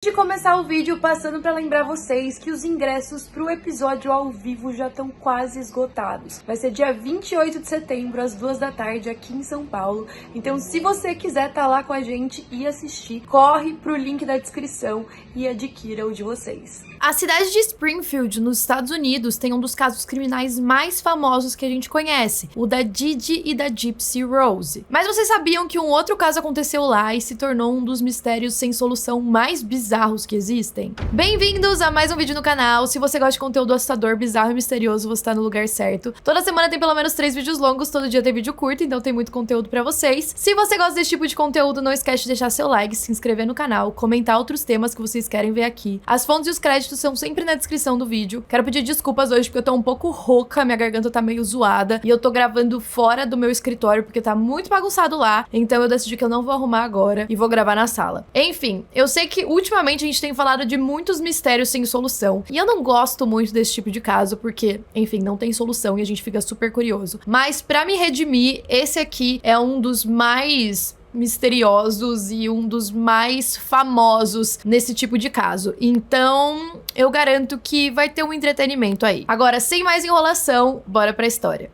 De começar o vídeo, passando para lembrar vocês que os ingressos para o episódio ao vivo já estão quase esgotados. Vai ser dia 28 de setembro, às 2 da tarde, aqui em São Paulo. Então, se você quiser estar lá com a gente e assistir, corre pro link da descrição e adquira o de vocês. A cidade de Springfield, nos Estados Unidos, tem um dos casos criminais mais famosos que a gente conhece, o da Didi e da Gypsy Rose. Mas vocês sabiam que um outro caso aconteceu lá e se tornou um dos mistérios sem solução mais bizarros que existem? Bem-vindos a mais um vídeo no canal. Se você gosta de conteúdo assustador, bizarro e misterioso, você tá no lugar certo. Toda semana tem pelo menos 3 vídeos longos, todo dia tem vídeo curto, então tem muito conteúdo pra vocês. Se você gosta desse tipo de conteúdo, não esquece de deixar seu like, se inscrever no canal, comentar outros temas que vocês querem ver aqui. As fontes e os créditos são sempre na descrição do vídeo. Quero pedir desculpas hoje porque eu tô um pouco rouca, minha garganta tá meio zoada e eu tô gravando fora do meu escritório porque tá muito bagunçado lá, então eu decidi que eu não vou arrumar agora e vou gravar na sala. Enfim, eu sei que ultimamente a gente tem falado de muitos mistérios sem solução e eu não gosto muito desse tipo de caso porque, enfim, não tem solução e a gente fica super curioso. Mas pra me redimir, esse aqui é um dos mais misteriosos e um dos mais famosos nesse tipo de caso. Então, eu garanto que vai ter um entretenimento aí. Agora, sem mais enrolação, bora pra história.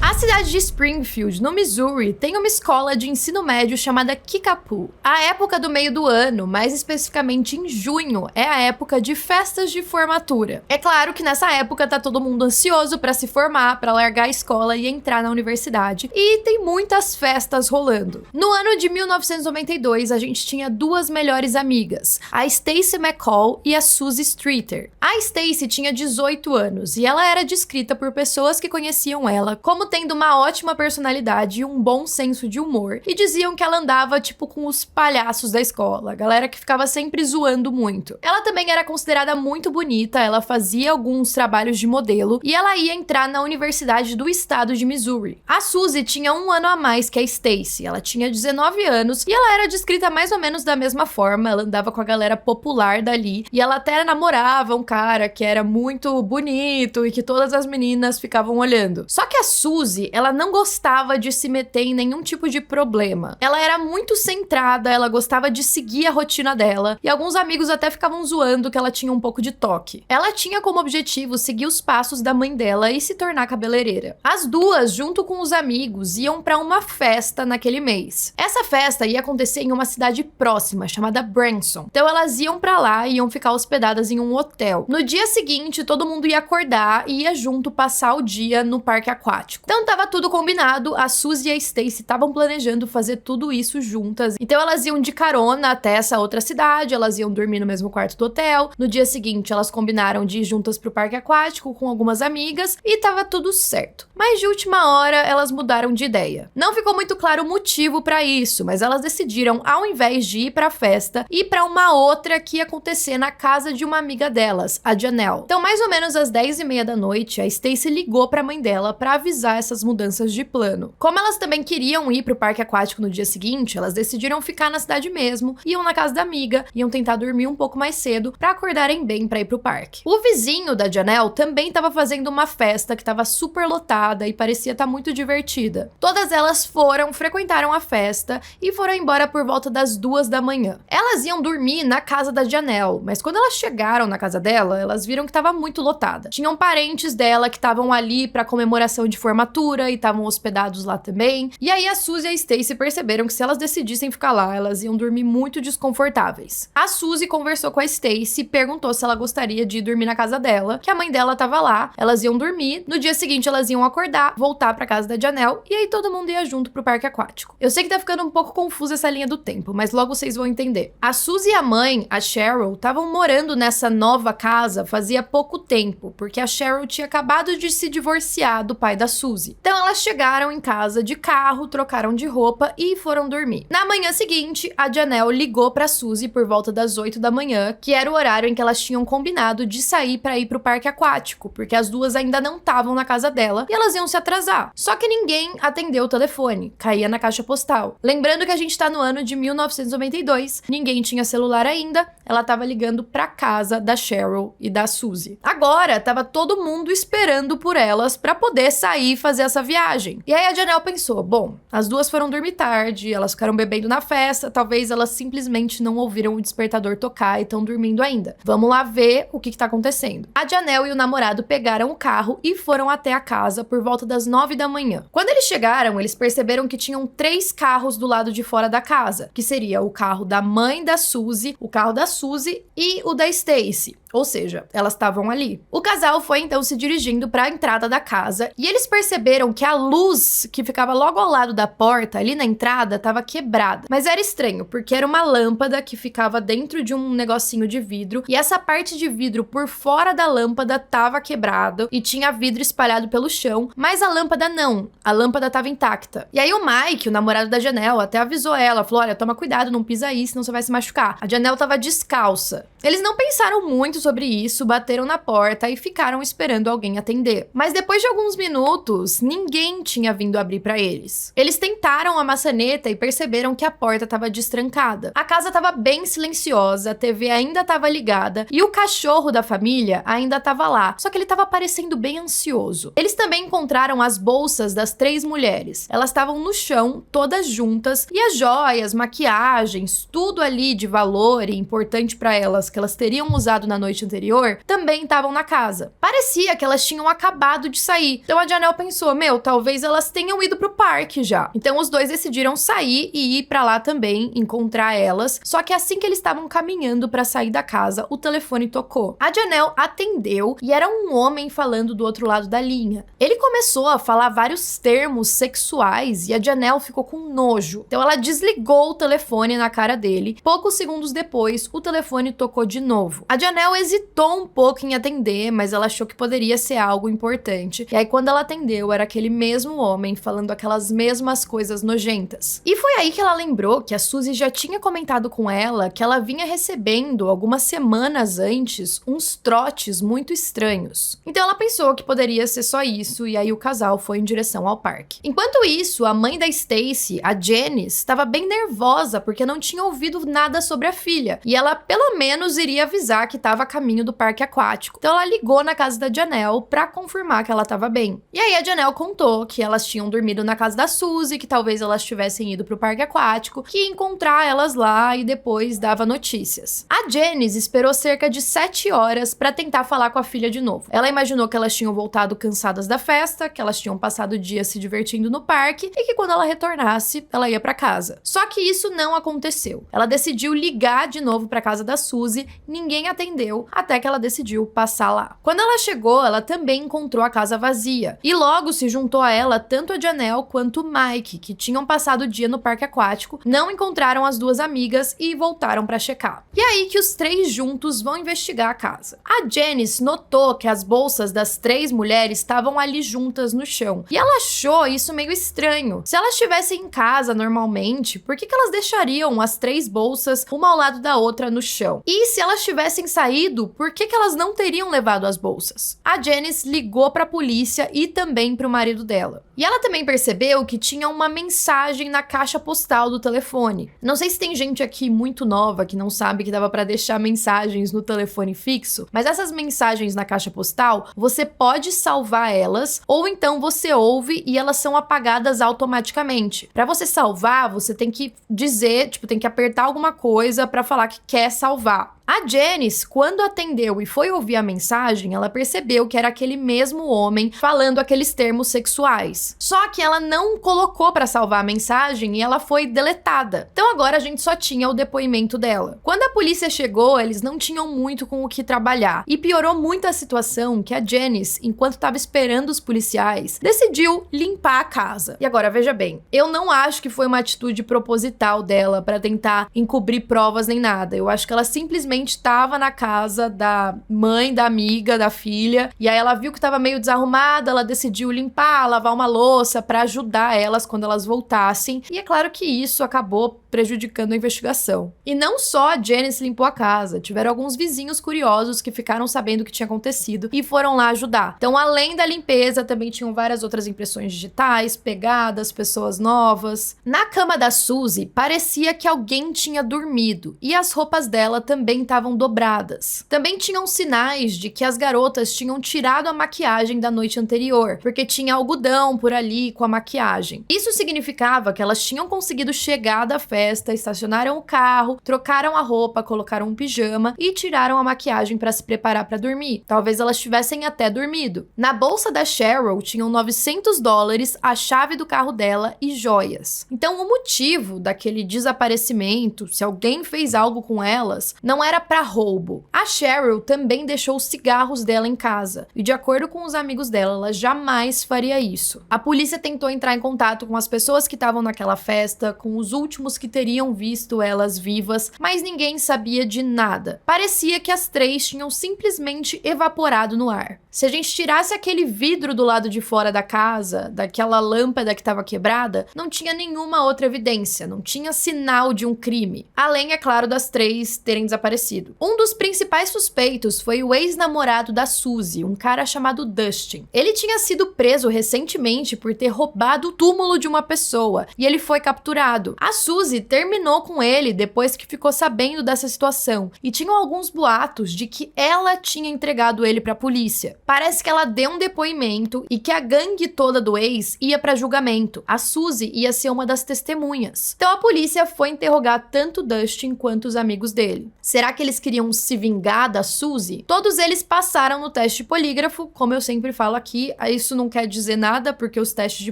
A cidade de Springfield, no Missouri, tem uma escola de ensino médio chamada Kickapoo. A época do meio do ano, mais especificamente em junho, é a época de festas de formatura. É claro que nessa época tá todo mundo ansioso pra se formar, pra largar a escola e entrar na universidade, e tem muitas festas rolando. No ano de 1992, a gente tinha duas melhores amigas, a Stacy McCall e a Suzy Streeter. A Stacy tinha 18 anos e ela era descrita por pessoas que conheciam ela como tendo uma ótima personalidade e um bom senso de humor, e diziam que ela andava tipo com os palhaços da escola, a galera que ficava sempre zoando muito. Ela também era considerada muito bonita, ela fazia alguns trabalhos de modelo e ela ia entrar na Universidade do Estado de Missouri. A Suzy tinha um ano a mais que a Stacy, ela tinha 19 anos e ela era descrita mais ou menos da mesma forma, ela andava com a galera popular dali e ela até namorava um cara que era muito bonito e que todas as meninas ficavam olhando. Só que a Suzy, ela não gostava de se meter em nenhum tipo de problema. Ela era muito centrada, ela gostava de seguir a rotina dela, e alguns amigos até ficavam zoando que ela tinha um pouco de toque. Ela tinha como objetivo seguir os passos da mãe dela e se tornar cabeleireira. As duas, junto com os amigos, iam pra uma festa naquele mês. Essa festa ia acontecer em uma cidade próxima, chamada Branson. Então elas iam pra lá e iam ficar hospedadas em um hotel. No dia seguinte, todo mundo ia acordar e ia junto passar o dia no parque aquático. Então tava tudo combinado, a Suzy e a Stacy estavam planejando fazer tudo isso juntas. Então elas iam de carona até essa outra cidade, elas iam dormir no mesmo quarto do hotel. No dia seguinte elas combinaram de ir juntas pro parque aquático com algumas amigas e tava tudo certo. Mas de última hora elas mudaram de ideia. Não ficou muito claro o motivo pra isso, mas elas decidiram, ao invés de ir pra festa, ir pra uma outra que ia acontecer na casa de uma amiga delas, a Janelle. Então mais ou menos às 10h30 da noite, a Stacy ligou pra mãe dela pra avisar essas mudanças de plano. Como elas também queriam ir pro parque aquático no dia seguinte, elas decidiram ficar na cidade mesmo, iam na casa da amiga, iam tentar dormir um pouco mais cedo pra acordarem bem pra ir pro parque. O vizinho da Janelle também tava fazendo uma festa que tava super lotada e parecia estar muito divertida. Todas elas frequentaram a festa e foram embora por volta das 2 da manhã. Elas iam dormir na casa da Janelle, mas quando elas chegaram na casa dela, elas viram que tava muito lotada. Tinham parentes dela que estavam ali pra comemoração de formatura e estavam hospedados lá também. E aí a Suzy e a Stacy perceberam que se elas decidissem ficar lá, elas iam dormir muito desconfortáveis. A Suzy conversou com a Stacy e perguntou se ela gostaria de ir dormir na casa dela, que a mãe dela tava lá, elas iam dormir, no dia seguinte elas iam acordar, voltar pra casa da Janelle e aí todo mundo ia junto pro parque aquático. Eu sei que tá ficando um pouco confusa essa linha do tempo, mas logo vocês vão entender. A Suzy e a mãe, a Cheryl, estavam morando nessa nova casa fazia pouco tempo, porque a Cheryl tinha acabado de se divorciar do pai da Suzy. Então elas chegaram em casa de carro, trocaram de roupa e foram dormir. Na manhã seguinte, a Janelle ligou pra Suzy por volta das 8 da manhã, que era o horário em que elas tinham combinado de sair pra ir pro parque aquático, porque as duas ainda não estavam na casa dela e elas iam se atrasar. Só que ninguém atendeu o telefone, caía na caixa postal. Lembrando que a gente tá no ano de 1992, ninguém tinha celular ainda, ela tava ligando pra casa da Cheryl e da Suzy. Agora, tava todo mundo esperando por elas pra poder sair e fazer fazer essa viagem. E aí a Janelle pensou, bom, as duas foram dormir tarde, elas ficaram bebendo na festa, talvez elas simplesmente não ouviram o despertador tocar e estão dormindo ainda. Vamos lá ver o que tá acontecendo. A Janelle e o namorado pegaram o carro e foram até a casa por volta das 9 da manhã. Quando eles chegaram, eles perceberam que tinham 3 carros do lado de fora da casa, que seria o carro da mãe da Suzy, o carro da Suzy e o da Stacy. Ou seja, elas estavam ali. O casal foi então se dirigindo para a entrada da casa e eles perceberam que a luz que ficava logo ao lado da porta, ali na entrada, estava quebrada. Mas era estranho, porque era uma lâmpada que ficava dentro de um negocinho de vidro e essa parte de vidro por fora da lâmpada estava quebrada e tinha vidro espalhado pelo chão, mas a lâmpada não. A lâmpada estava intacta. E aí o Mike, o namorado da Janelle, até avisou ela, falou, olha, toma cuidado, não pisa aí, senão você vai se machucar. A Janelle estava descalça. Eles não pensaram muito sobre isso, bateram na porta e ficaram esperando alguém atender. Mas depois de alguns minutos, ninguém tinha vindo abrir pra eles. Eles tentaram a maçaneta e perceberam que a porta estava destrancada. A casa estava bem silenciosa, a TV ainda estava ligada e o cachorro da família ainda estava lá, só que ele estava parecendo bem ansioso. Eles também encontraram as bolsas das 3 mulheres. Elas estavam no chão, todas juntas, e as joias, maquiagens, tudo ali de valor e importante pra elas que elas teriam usado na noite anterior, também estavam na casa. Parecia que elas tinham acabado de sair. Então a Janelle pensou, talvez elas tenham ido pro parque já. Então os dois decidiram sair e ir pra lá também, encontrar elas. Só que assim que eles estavam caminhando pra sair da casa, o telefone tocou. A Janelle atendeu e era um homem falando do outro lado da linha. Ele começou a falar vários termos sexuais e a Janelle ficou com nojo. Então ela desligou o telefone na cara dele. Poucos segundos depois, o telefone tocou de novo. A Janelle hesitou um pouco em atender, mas ela achou que poderia ser algo importante. E aí quando ela atendeu, era aquele mesmo homem falando aquelas mesmas coisas nojentas. E foi aí que ela lembrou que a Suzy já tinha comentado com ela que ela vinha recebendo algumas semanas antes uns trotes muito estranhos. Então ela pensou que poderia ser só isso e aí o casal foi em direção ao parque. Enquanto isso, a mãe da Stacy, a Janice, estava bem nervosa porque não tinha ouvido nada sobre a filha e ela pelo menos iria avisar que estava a caminho do parque aquático. Então ela ligou na casa da Janelle pra confirmar que ela estava bem. E aí a Janelle contou que elas tinham dormido na casa da Suzy, que talvez elas tivessem ido pro parque aquático, que ia encontrar elas lá e depois dava notícias. A Janice esperou cerca de 7 horas pra tentar falar com a filha de novo. Ela imaginou que elas tinham voltado cansadas da festa, que elas tinham passado o dia se divertindo no parque e que quando ela retornasse, ela ia pra casa. Só que isso não aconteceu. Ela decidiu ligar de novo pra casa da Suzy, ninguém atendeu, até que ela decidiu passar lá. Quando ela chegou, ela também encontrou a casa vazia. E logo se juntou a ela tanto a Janelle quanto o Mike, que tinham passado o dia no parque aquático, não encontraram as duas amigas e voltaram pra checar. E aí que os 3 juntos vão investigar a casa. A Janice notou que as bolsas das 3 mulheres estavam ali juntas no chão. E ela achou isso meio estranho. Se elas estivessem em casa normalmente, por que elas deixariam as 3 bolsas uma ao lado da outra no chão? E se elas tivessem saído, por que elas não teriam levado as bolsas? A Janice ligou pra polícia e também pro marido dela. E ela também percebeu que tinha uma mensagem na caixa postal do telefone. Não sei se tem gente aqui muito nova que não sabe que dava pra deixar mensagens no telefone fixo, mas essas mensagens na caixa postal, você pode salvar elas, ou então você ouve e elas são apagadas automaticamente. Pra você salvar, você tem que dizer, tem que apertar alguma coisa pra falar que quer salvar. A Janice, quando atendeu e foi ouvir a mensagem, ela percebeu que era aquele mesmo homem falando aqueles termos sexuais. Só que ela não colocou pra salvar a mensagem e ela foi deletada. Então agora a gente só tinha o depoimento dela. Quando a polícia chegou, eles não tinham muito com o que trabalhar. E piorou muito a situação que a Janice, enquanto estava esperando os policiais, decidiu limpar a casa. E agora, veja bem, eu não acho que foi uma atitude proposital dela pra tentar encobrir provas nem nada. Eu acho que ela simplesmente estava na casa da mãe, da amiga, da filha, e aí ela viu que estava meio desarrumada, ela decidiu limpar, lavar uma louça para ajudar elas quando elas voltassem, e é claro que isso acabou prejudicando a investigação. E não só a Janice limpou a casa, tiveram alguns vizinhos curiosos que ficaram sabendo o que tinha acontecido e foram lá ajudar. Então, além da limpeza, também tinham várias outras impressões digitais, pegadas, pessoas novas. Na cama da Suzy, parecia que alguém tinha dormido, e as roupas dela também estavam dobradas. Também tinham sinais de que as garotas tinham tirado a maquiagem da noite anterior, porque tinha algodão por ali com a maquiagem. Isso significava que elas tinham conseguido chegar da festa, estacionaram o carro, trocaram a roupa, colocaram um pijama e tiraram a maquiagem para se preparar para dormir. Talvez elas tivessem até dormido. Na bolsa da Cheryl tinham $900, a chave do carro dela e joias. Então o motivo daquele desaparecimento, se alguém fez algo com elas, não era para roubo. A Cheryl também deixou os cigarros dela em casa e, de acordo com os amigos dela, ela jamais faria isso. A polícia tentou entrar em contato com as pessoas que estavam naquela festa, com os últimos que teriam visto elas vivas, mas ninguém sabia de nada. Parecia que as três tinham simplesmente evaporado no ar. Se a gente tirasse aquele vidro do lado de fora da casa, daquela lâmpada que estava quebrada, não tinha nenhuma outra evidência, não tinha sinal de um crime. Além, é claro, das três terem desaparecido. Um dos principais suspeitos foi o ex-namorado da Suzy, um cara chamado Dustin. Ele tinha sido preso recentemente por ter roubado o túmulo de uma pessoa, e ele foi capturado. A Suzy terminou com ele depois que ficou sabendo dessa situação, e tinham alguns boatos de que ela tinha entregado ele para a polícia. Parece que ela deu um depoimento e que a gangue toda do ex ia para julgamento. A Suzy ia ser uma das testemunhas. Então a polícia foi interrogar tanto Dustin quanto os amigos dele. Será que eles queriam se vingar da Suzy? Todos eles passaram no teste de polígrafo, como eu sempre falo aqui. Isso não quer dizer nada, porque os testes de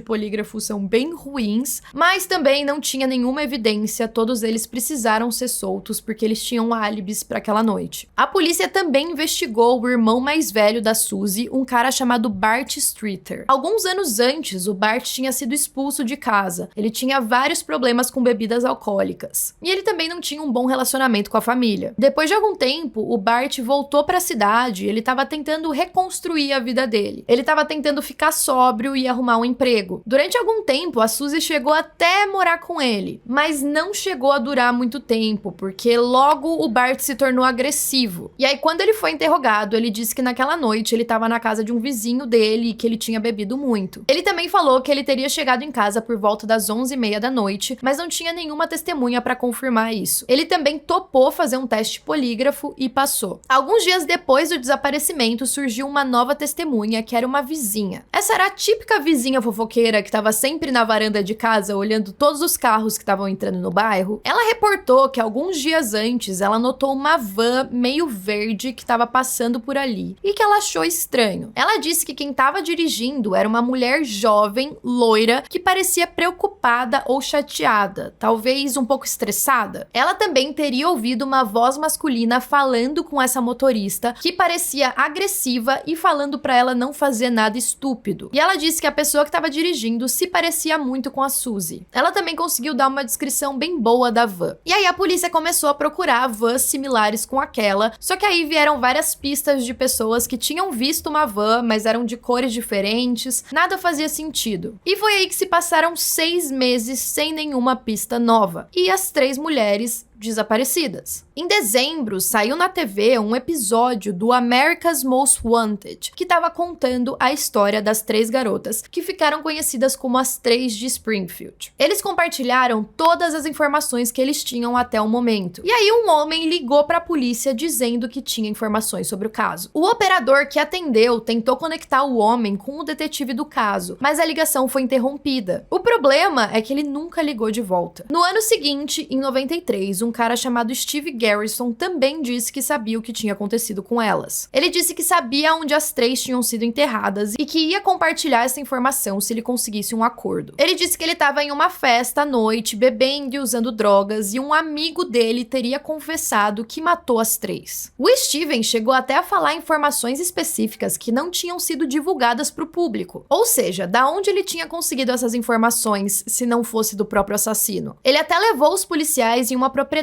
polígrafo são bem ruins, mas também não tinha nenhuma evidência. Todos eles precisaram ser soltos porque eles tinham álibis para aquela noite. A polícia também investigou o irmão mais velho da Suzy, um cara chamado Bart Streeter. Alguns anos antes, o Bart tinha sido expulso de casa. Ele tinha vários problemas com bebidas alcoólicas. E ele também não tinha um bom relacionamento com a família. Depois de algum tempo, o Bart voltou para a cidade e ele estava tentando reconstruir a vida dele. Ele estava tentando ficar sóbrio e arrumar um emprego. Durante algum tempo, a Suzy chegou até morar com ele, mas não chegou a durar muito tempo, porque logo o Bart se tornou agressivo. E aí, quando ele foi interrogado, ele disse que naquela noite ele estava na casa de um vizinho dele e que ele tinha bebido muito. Ele também falou que ele teria chegado em casa por volta das 11h30 da noite, mas não tinha nenhuma testemunha para confirmar isso. Ele também topou fazer um teste polígrafo e passou. Alguns dias depois do desaparecimento, surgiu uma nova testemunha, que era uma vizinha. Essa era a típica vizinha fofoqueira que estava sempre na varanda de casa olhando todos os carros que estavam entrando no bairro. Ela reportou que alguns dias antes ela notou uma van meio verde que estava passando por ali e que ela achou estranho. Ela disse que quem estava dirigindo era uma mulher jovem, loira, que parecia preocupada ou chateada, talvez um pouco estressada. Ela também teria ouvido uma voz masculina falando com essa motorista, que parecia agressiva e falando para ela não fazer nada estúpido. E ela disse que a pessoa que estava dirigindo se parecia muito com a Suzy. Ela também conseguiu dar uma descrição bem boa da van. E aí a polícia começou a procurar vans similares com aquela, só que aí vieram várias pistas de pessoas que tinham visto uma van, mas eram de cores diferentes, nada fazia sentido. E foi aí que se passaram 6 meses sem nenhuma pista nova. E as 3 mulheres desaparecidas. Em dezembro, saiu na TV um episódio do America's Most Wanted, que estava contando a história das 3 garotas que ficaram conhecidas como as 3 de Springfield. Eles compartilharam todas as informações que eles tinham até o momento. E aí um homem ligou para a polícia dizendo que tinha informações sobre o caso. O operador que atendeu tentou conectar o homem com o detetive do caso, mas a ligação foi interrompida. O problema é que ele nunca ligou de volta. No ano seguinte, em 93, um cara chamado Steve Garrison também disse que sabia o que tinha acontecido com elas. Ele disse que sabia onde as 3 tinham sido enterradas e que ia compartilhar essa informação se ele conseguisse um acordo. Ele disse que ele estava em uma festa à noite, bebendo e usando drogas, e um amigo dele teria confessado que matou as 3. O Steven chegou até a falar informações específicas que não tinham sido divulgadas para o público. Ou seja, da onde ele tinha conseguido essas informações se não fosse do próprio assassino? Ele até levou os policiais em uma propriedade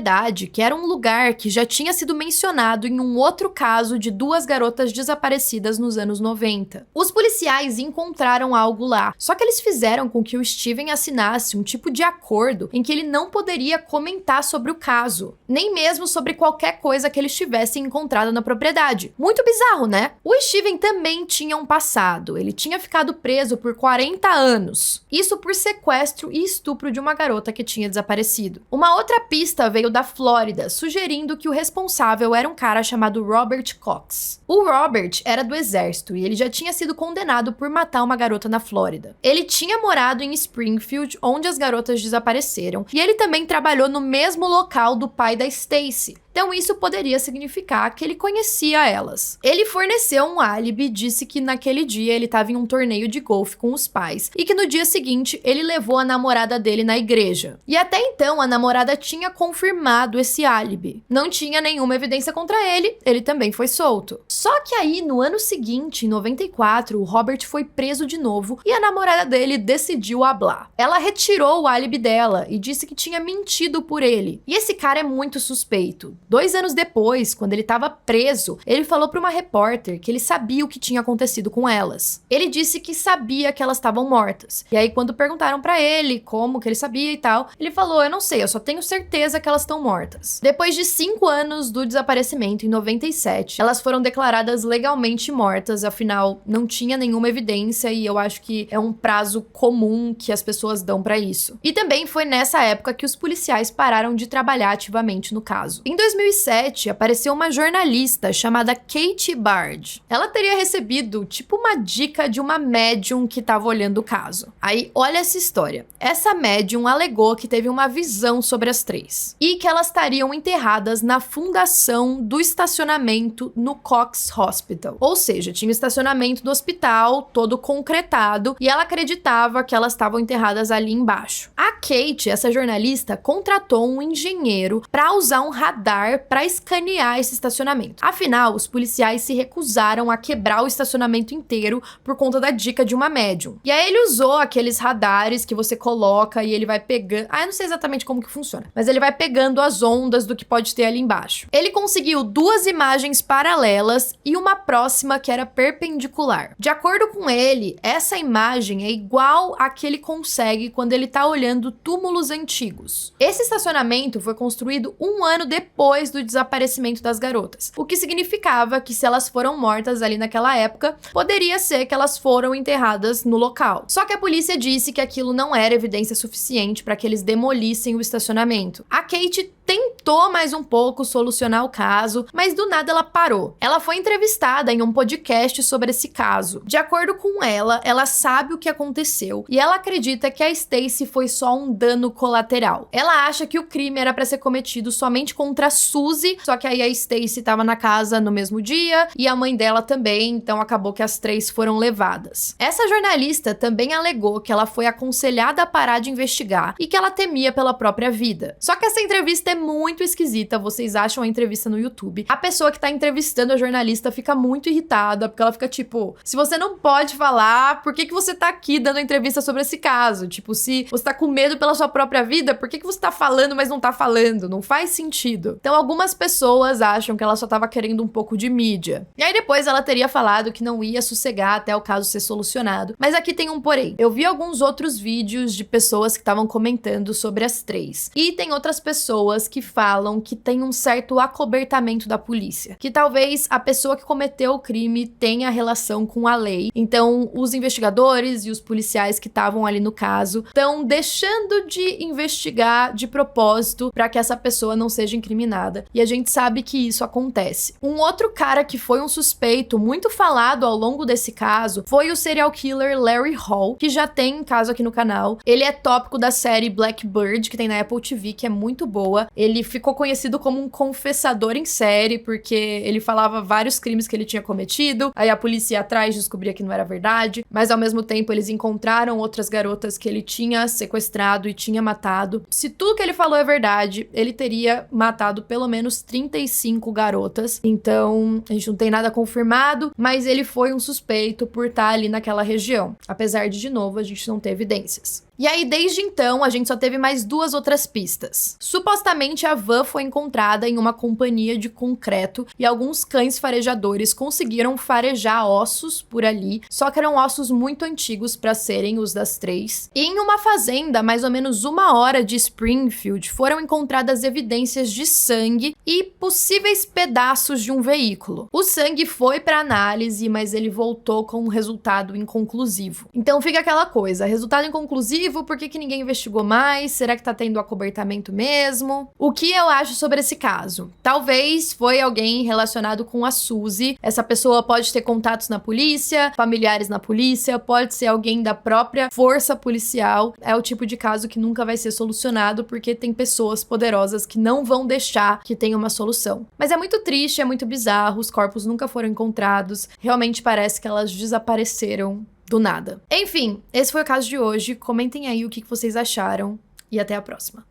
que era um lugar que já tinha sido mencionado em um outro caso de 2 garotas desaparecidas nos anos 90. Os policiais encontraram algo lá, só que eles fizeram com que o Steven assinasse um tipo de acordo em que ele não poderia comentar sobre o caso, nem mesmo sobre qualquer coisa que eles tivessem encontrado na propriedade. Muito bizarro, né? O Steven também tinha um passado. Ele tinha ficado preso por 40 anos. Isso por sequestro e estupro de uma garota que tinha desaparecido. Uma outra pista veio e-mail da Flórida, sugerindo que o responsável era um cara chamado Robert Cox. O Robert era do exército e ele já tinha sido condenado por matar uma garota na Flórida. Ele tinha morado em Springfield, onde as garotas desapareceram, e ele também trabalhou no mesmo local do pai da Stacy. Então isso poderia significar que ele conhecia elas. Ele forneceu um álibi e disse que naquele dia ele estava em um torneio de golfe com os pais e que no dia seguinte ele levou a namorada dele na igreja. E até então a namorada tinha confirmado esse álibi. Não tinha nenhuma evidência contra ele, ele também foi solto. Só que aí no ano seguinte, em 94, o Robert foi preso de novo e a namorada dele decidiu hablar. Ela retirou o álibi dela e disse que tinha mentido por ele. E esse cara é muito suspeito. 2 anos depois, quando ele estava preso, ele falou para uma repórter que ele sabia o que tinha acontecido com elas. Ele disse que sabia que elas estavam mortas. E aí, quando perguntaram para ele como que ele sabia e tal, ele falou: eu não sei, eu só tenho certeza que elas estão mortas. Depois de 5 anos do desaparecimento, em 97, elas foram declaradas legalmente mortas, afinal, não tinha nenhuma evidência e eu acho que é um prazo comum que as pessoas dão para isso. E também foi nessa época que os policiais pararam de trabalhar ativamente no caso. Em 2007, apareceu uma jornalista chamada Katie Bard. Ela teria recebido, tipo, uma dica de uma médium que estava olhando o caso. Aí, olha essa história. Essa médium alegou que teve uma visão sobre as 3 e que elas estariam enterradas na fundação do estacionamento no Cox Hospital. Ou seja, tinha o estacionamento do hospital todo concretado e ela acreditava que elas estavam enterradas ali embaixo. A Kate, essa jornalista, contratou um engenheiro para usar um radar para escanear esse estacionamento. Afinal, os policiais se recusaram a quebrar o estacionamento inteiro por conta da dica de uma médium. E aí ele usou aqueles radares que você coloca e ele vai pegando... eu não sei exatamente como que funciona, mas ele vai pegando as ondas do que pode ter ali embaixo. Ele conseguiu 2 imagens paralelas e uma próxima que era perpendicular. De acordo com ele, essa imagem é igual a que ele consegue quando ele tá olhando túmulos antigos. Esse estacionamento foi construído 1 ano depois do desaparecimento das garotas, o que significava que se elas foram mortas ali naquela época, poderia ser que elas foram enterradas no local. Só que a polícia disse que aquilo não era evidência suficiente para que eles demolissem o estacionamento. A Kate tentou mais um pouco solucionar o caso, mas do nada ela parou. Ela foi entrevistada em um podcast sobre esse caso. De acordo com ela, ela sabe o que aconteceu e ela acredita que a Stacy foi só um dano colateral. Ela acha que o crime era para ser cometido somente contra a Suzy, só que aí a Stacy estava na casa no mesmo dia e a mãe dela também, então acabou que as 3 foram levadas. Essa jornalista também alegou que ela foi aconselhada a parar de investigar e que ela temia pela própria vida. Só que essa entrevista é muito esquisita, vocês acham a entrevista no YouTube. A pessoa que tá entrevistando a jornalista fica muito irritada, porque ela fica tipo, se você não pode falar, por que você tá aqui dando entrevista sobre esse caso? Tipo, se você tá com medo pela sua própria vida, por que você tá falando, mas não tá falando? Não faz sentido. Então algumas pessoas acham que ela só tava querendo um pouco de mídia. E aí depois ela teria falado que não ia sossegar até o caso ser solucionado. Mas aqui tem um porém. Eu vi alguns outros vídeos de pessoas que estavam comentando sobre as 3. E tem outras pessoas que falam que tem um certo acobertamento da polícia. Que talvez a pessoa que cometeu o crime tenha relação com a lei. Então os investigadores e os policiais que estavam ali no caso estão deixando de investigar de propósito para que essa pessoa não seja incriminada. E a gente sabe que isso acontece. Um outro cara que foi um suspeito muito falado ao longo desse caso foi o serial killer Larry Hall, que já tem caso aqui no canal. Ele é tópico da série Blackbird, que tem na Apple TV, que é muito boa. Ele ficou conhecido como um confessador em série, porque ele falava vários crimes que ele tinha cometido, aí a polícia ia atrás descobria que não era verdade, mas ao mesmo tempo eles encontraram outras garotas que ele tinha sequestrado e tinha matado. Se tudo que ele falou é verdade, ele teria matado pelo menos 35 garotas, então a gente não tem nada confirmado, mas ele foi um suspeito por estar ali naquela região, apesar de novo, a gente não ter evidências. E aí, desde então, a gente só teve mais 2 outras pistas. Supostamente, a van foi encontrada em uma companhia de concreto e alguns cães farejadores conseguiram farejar ossos por ali, só que eram ossos muito antigos para serem os das 3. E em uma fazenda, mais ou menos 1 hora de Springfield, foram encontradas evidências de sangue e possíveis pedaços de um veículo. O sangue foi para análise, mas ele voltou com um resultado inconclusivo. Então fica aquela coisa, resultado inconclusivo, vivo? Por que ninguém investigou mais? Será que tá tendo acobertamento mesmo? O que eu acho sobre esse caso? Talvez foi alguém relacionado com a Suzy. Essa pessoa pode ter contatos na polícia, familiares na polícia, pode ser alguém da própria força policial. É o tipo de caso que nunca vai ser solucionado porque tem pessoas poderosas que não vão deixar que tenha uma solução. Mas é muito triste, é muito bizarro, os corpos nunca foram encontrados. Realmente parece que elas desapareceram do nada. Enfim, esse foi o caso de hoje. Comentem aí o que vocês acharam e até a próxima.